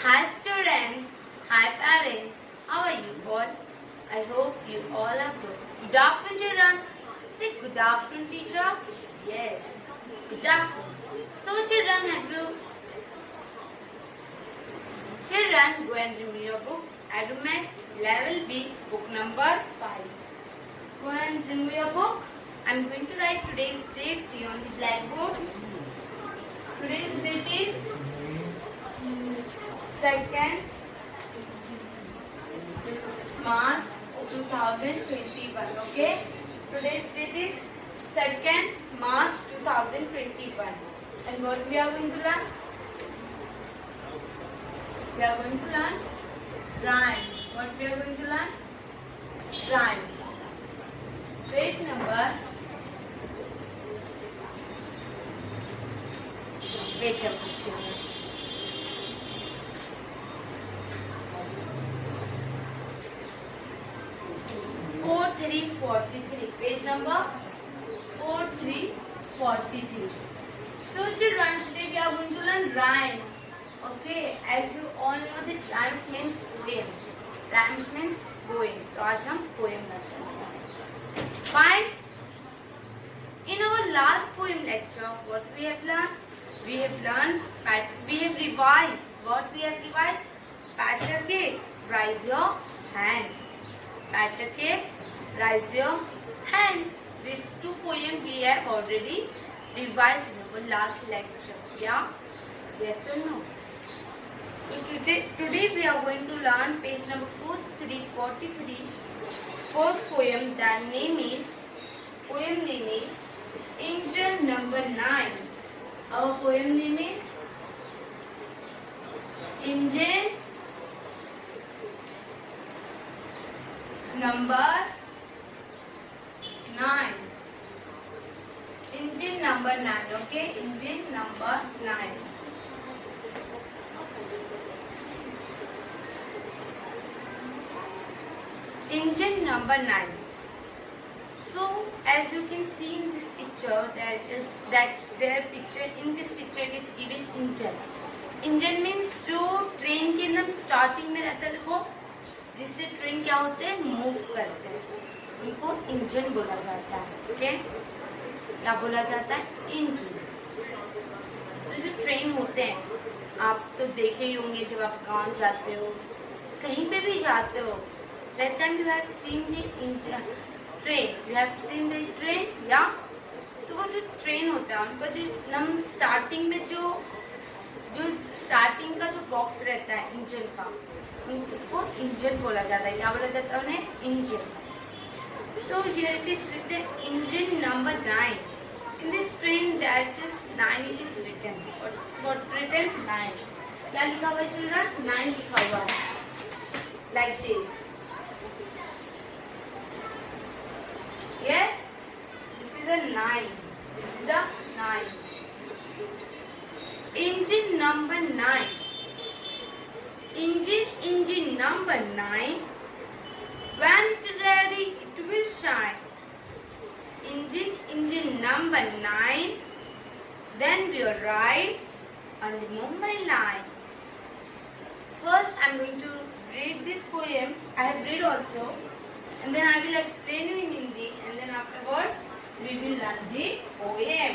Hi students, hi parents, how are you all? I hope you all are good. Good afternoon children. Say good afternoon teacher. Yes, good afternoon. So children, go and remove your book. Adumax level B, book number 5. Go and remove your book. I am going to write today's date. See on the blackboard. Today's date is 2nd March 2021. Okay. Today's date is 2nd March 2021. And what we are going to learn? We are going to learn rhymes. What we are going to learn? Rhymes. Page number. Wait a minute. 4343. Page number 4343. So children, today we are going to learn rhymes. Okay, as you all know that rhymes means poem. Rhymes means poem. तो आज हम poem करते हैं. Fine. In our last poem lecture, what we have learned? We have revised. What we have revised? Pat a cake. Raise your hands. Pat a cake. Raise your hands. These two poems we have already revised in our last lecture. Yeah? Yes or no? So today we are going to learn page number 4343. First poem, poem name is Angel number 9. Our poem name is Angel number 9. Engine number 9. Okay, engine number 9. Engine number 9. So, as you can see in this picture, in this picture it is given engine. Engine means जो train के एकदम starting में रहता है, देखो, जिससे train क्या होते हैं, मूव करते हैं, उनको इंजन बोला जाता है. ओके, क्या बोला जाता है? इंजन. तो जो ट्रेन होते हैं, आप तो देखे ही होंगे जब आप गांव जाते हो, कहीं पे भी जाते हो, that time you have seen the engine train. You have seen the train, या? तो वो जो ट्रेन होता है, उनका जो नम स्टार्टिंग में जो स्टार्टिंग का जो बॉक्स रहता है इंजन का, उसको इंजन बोला जाता है. क्या बोला जाता है उन्हें? इंजन. तो here it is written engine number 9. In this train that is 9 it is written. What written? 9. क्या लिखा हुआ है चिल्ड्रन? 9 लिखा हुआ है. Like this. Yes, this is a 9. This is a 9. Engine number 9. Engine number 9. When it ready, it will shine. Engine number 9. Then we will ride on the Mumbai line. First, I am going to read this poem. I have read also. And then I will explain you in Hindi, and then afterwards we will learn the poem.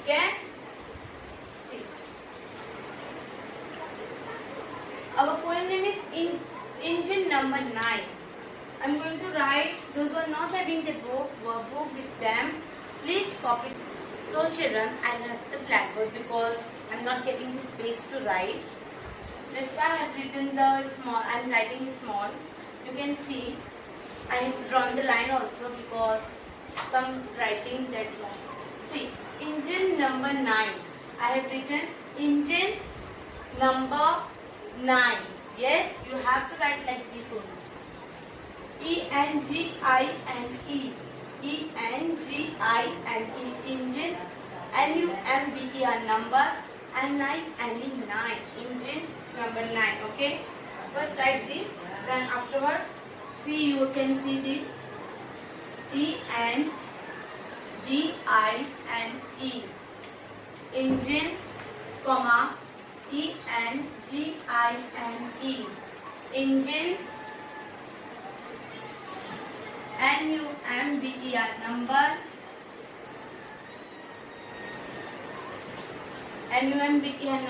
Okay? See. Our poem name is Engine number 9. I am going to write. Those who are not having the book with them, please copy. So children, I left the blackboard because I am not getting the space to write. That's why I have written the small. I am writing small. You can see. I have drawn the line also because some writing, that's why. See, engine number 9. I have written engine number 9. Yes, you have to write like this only. E-N-G-I-N-E. E-N-G-I-N-E. Engine. N-U-M-B-E-R number. And 9 ending 9. Engine number 9. Okay. First write this. Then afterwards. See, you can see this. E-N-G-I-N-E. Engine, comma, engine, engine, number,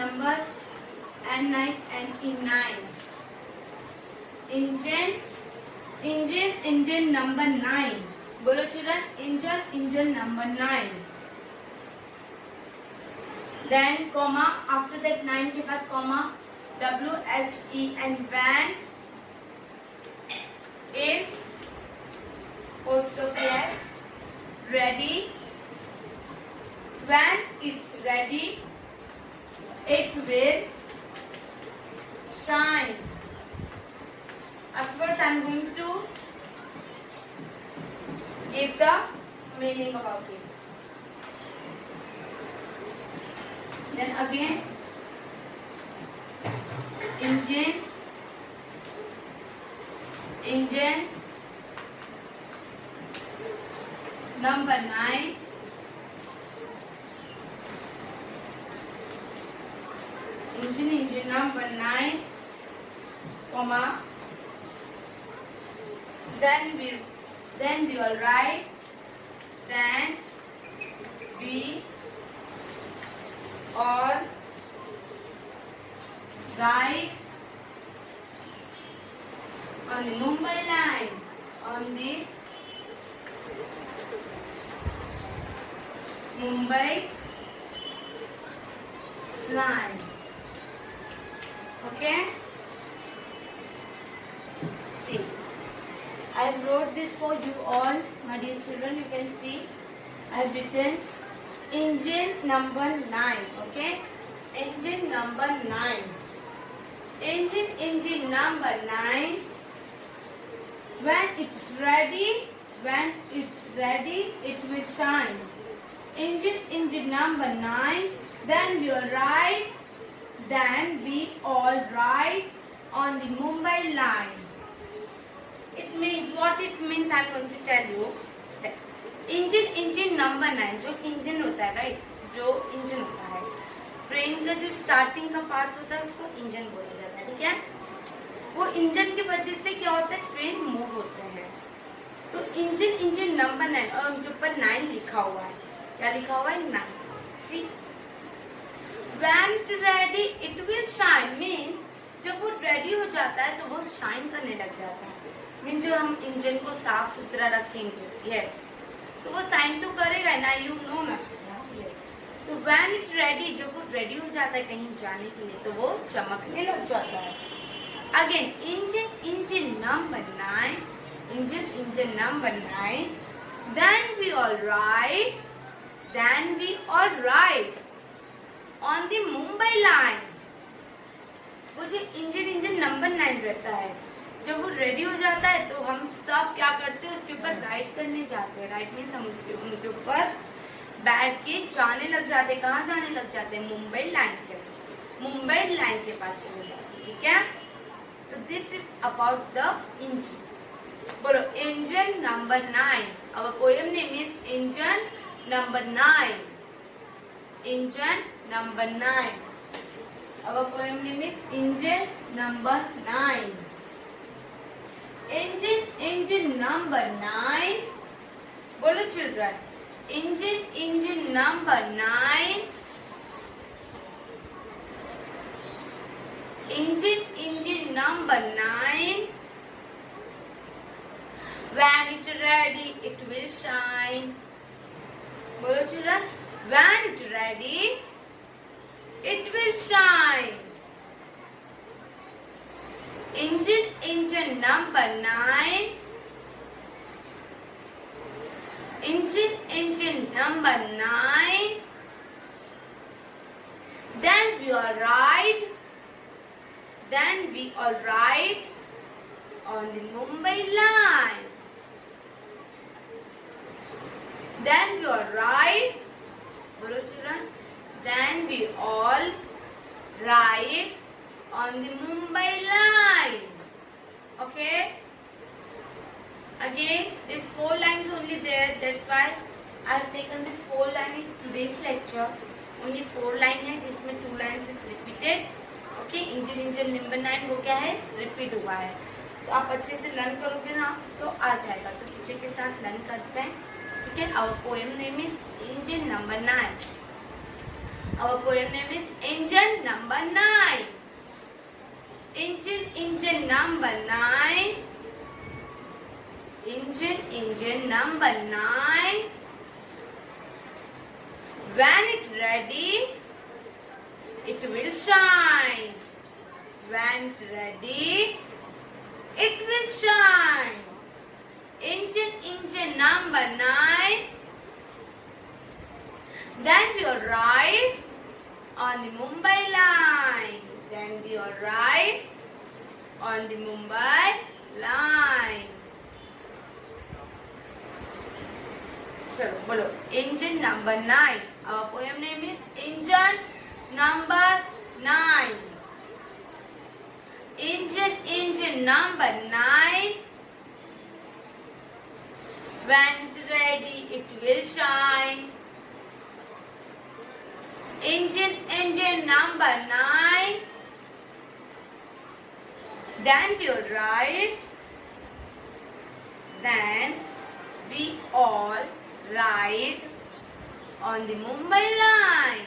number, N9, engine, engine number 9. बोलो children, engine number 9. Then comma, after that 9 के बाद comma, WHEN, van, if, post of yes, ready, when it's ready, it will shine. Afterwards, I am going to give the meaning about it. Then again, engine, number 9, engine number 9, comma, then we will write, then we or write on the Mumbai line, on the Mumbai line. Okay? See, I have wrote this for you all, my dear children. You can see I have written engine number 9. Okay? Engine number 9. Engine number 9. When it's ready, it will shine. Engine number 9. Then we all ride on the Mumbai line. It means, what it means I am going to tell you. Engine number 9, जो engine होता है, right, जो engine होता है train का, जो starting का part होता है, उसको इंजन बोला जाता है. ठीक है? वो इंजन की वजह से क्या होता है, ट्रेन मूव होते हैं. तो इंजन नंबर 9, और उनके ऊपर 9 लिखा हुआ है. क्या लिखा हुआ है? 9. सी, when it ready it will shine, means जब वो रेडी हो जाता है तो वो शाइन करने लग जाता है. मीन्स जो हम इंजन को साफ सुथरा रखेंगे, यस, तो वो साइन तो करेगा ना, यू नो ना. तो when it ready, जब वो रेडी हो जाता है कहीं जाने के लिए, तो वो चमकने लग जाता है. Again, engine number 9, engine number 9. Then we all ride on the Mumbai line. वो जो इंजन नंबर 9 रहता है, जब वो रेडी हो जाता है तो हम सब क्या करते हैं, उसके ऊपर राइड करने जाते हैं. राइड मीन्स हम उनके ऊपर बैठ के जाने लग जाते हैं. कहाँ जाने लग जाते हैं? मुंबई लाइन के पास चले जाते हैं. ठीक है? तो this is about the engine. बोलो, engine number 9. Our poem name is engine number 9. Engine number 9. Our poem name is engine number 9. Engine number 9. बोलो children, engine number 9. Engine number 9. When it ready, it will shine. बोलो children, when it ready, it will shine. Engine number 9. Engine number 9. Then we all ride on the Mumbai line. Then we all ride, बोलो children, then we all ride on the Mumbai line. Okay? Again, this 4 lines only there. That's why I have taken this 4 line in today's lecture. Only 4 line है, जिसमें 2 lines is repeated. Okay, engine number 9 वो क्या है, repeat हुआ है। तो आप अच्छे से लर्न करोगे ना तो आ जाएगा। तो टीचर के साथ लर्न करते हैं, ठीक है। Our poem name is engine number 9। Our poem name is engine number 9। Engine number 9। Engine number 9। When it ready, it will shine. When it ready, it will shine. Engine number 9. Then we will ride on the Mumbai line. Then we will ride on the Mumbai line. चलो बोलो, engine number 9। Our poem name is Engine number 9. Engine number 9. When it's ready, it will shine. Engine number 9. Then we will ride. Then we all ride on the Mumbai line.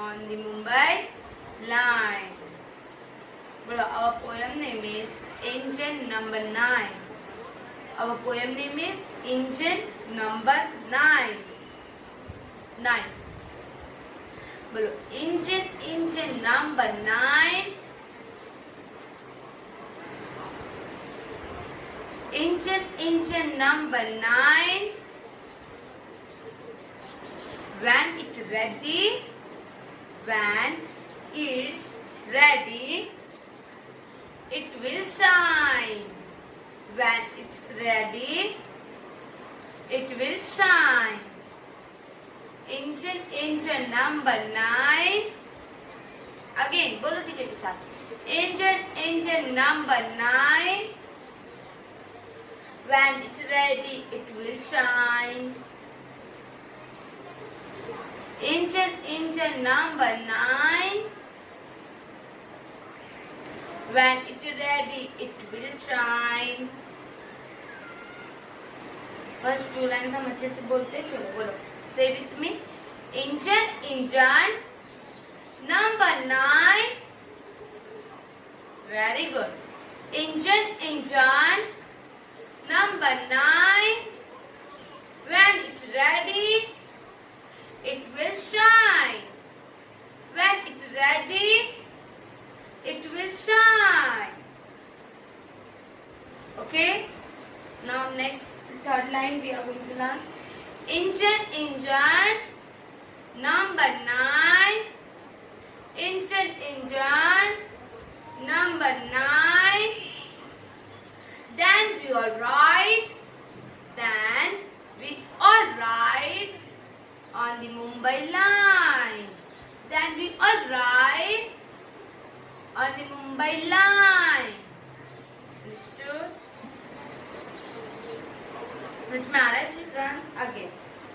On the Mumbai line. Well, our poem name is Engine number 9. Our poem name is Engine number 9. 9. Well, engine number 9. Engine number 9. When it's ready, it will shine. When it's ready, it will shine. Engine number 9. Again, बोलो teacher के साथ। Engine number 9. When it's ready, it will shine. Engine number 9. When it's ready, it will shine. First 2 lines हम अच्छे से बोलते हैं। चलो बोलो, say with me. Engine number 9. Very good. Engine number 9. When it's ready, it will shine. When it's ready, it will shine. Okay? Now next, third line we are going to learn. Engine number 9. Engine number 9. Then we all ride. Then we all ride on the Mumbai line. Then we all ride on the Mumbai line. Understood? समझ में आ रहा है children? Again,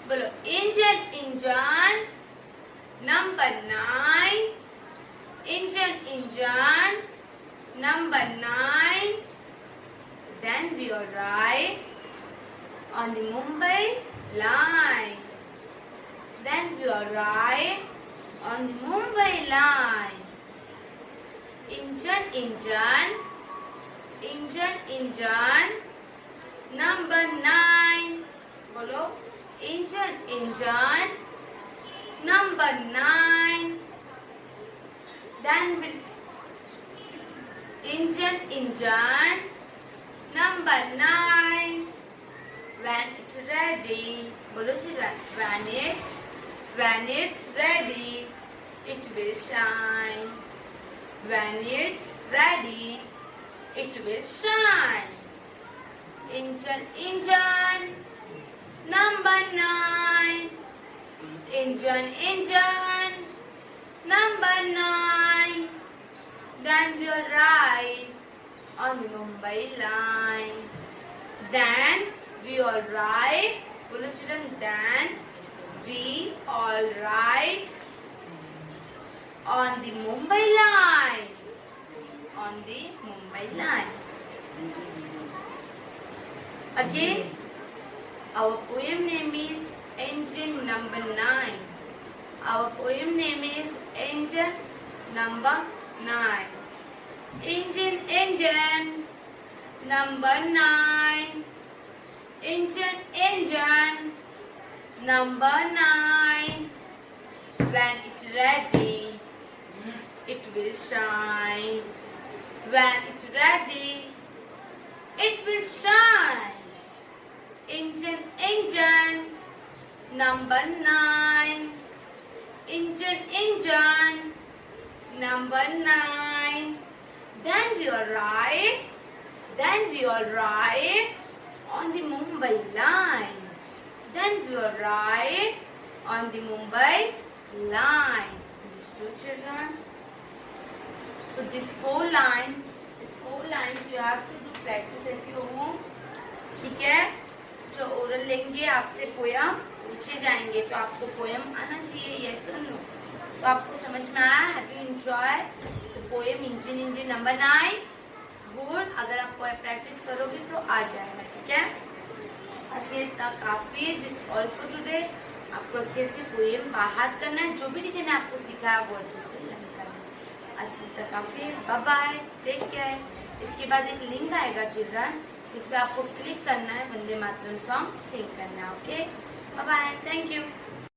बोलो, engine number 9. Engine number 9. Then we all ride on the Mumbai line. Then we all ride on the Mumbai line. Engine number 9. बोलो, engine number 9. Then we engine number 9. When it's ready, बोलो children, when it's ready, it will shine. When it's ready, it will shine. Engine number 9. Engine number 9. Then we will ride on the Mumbai line. Then we all ride. बोलो children, then we all ride on the Mumbai line. On the Mumbai line. Again, our poem name is Engine number 9. Our poem name is Engine number 9. Engine, engine, number 9. Engine, engine, number 9. When it's ready, it will shine. When it's ready, it will shine. Engine, engine, number 9. Engine, engine, number 9. Then we will ride. Then we will ride on the Mumbai line. Then we will ride on the Mumbai line. These two children. So these four lines you have to do practice at your home. ठीक है? जो oral लेंगे आपसे poem पूछे जाएंगे तो आपको poem आना चाहिए, यस और नो। तो आपको समझ में आया? Have you enjoy the poem engine number 9? Good. अगर आप पोयम प्रैक्टिस करोगे तो आ जाएगा, ठीक है? आज के इतना काफी है। This all for today. आपको अच्छे से पोयम बाहर करना है, जो भी टीचर ने आपको सिखाया वो अच्छे से लर्न करना है। आज तक काफी है। Bye bye, take care. इसके बाद एक लिंक आएगा चिल्ड्रन, इस पे आपको क्लिक करना है, वंदे मातरम सॉन्ग सिंग करना है। Okay, bye bye, thank you.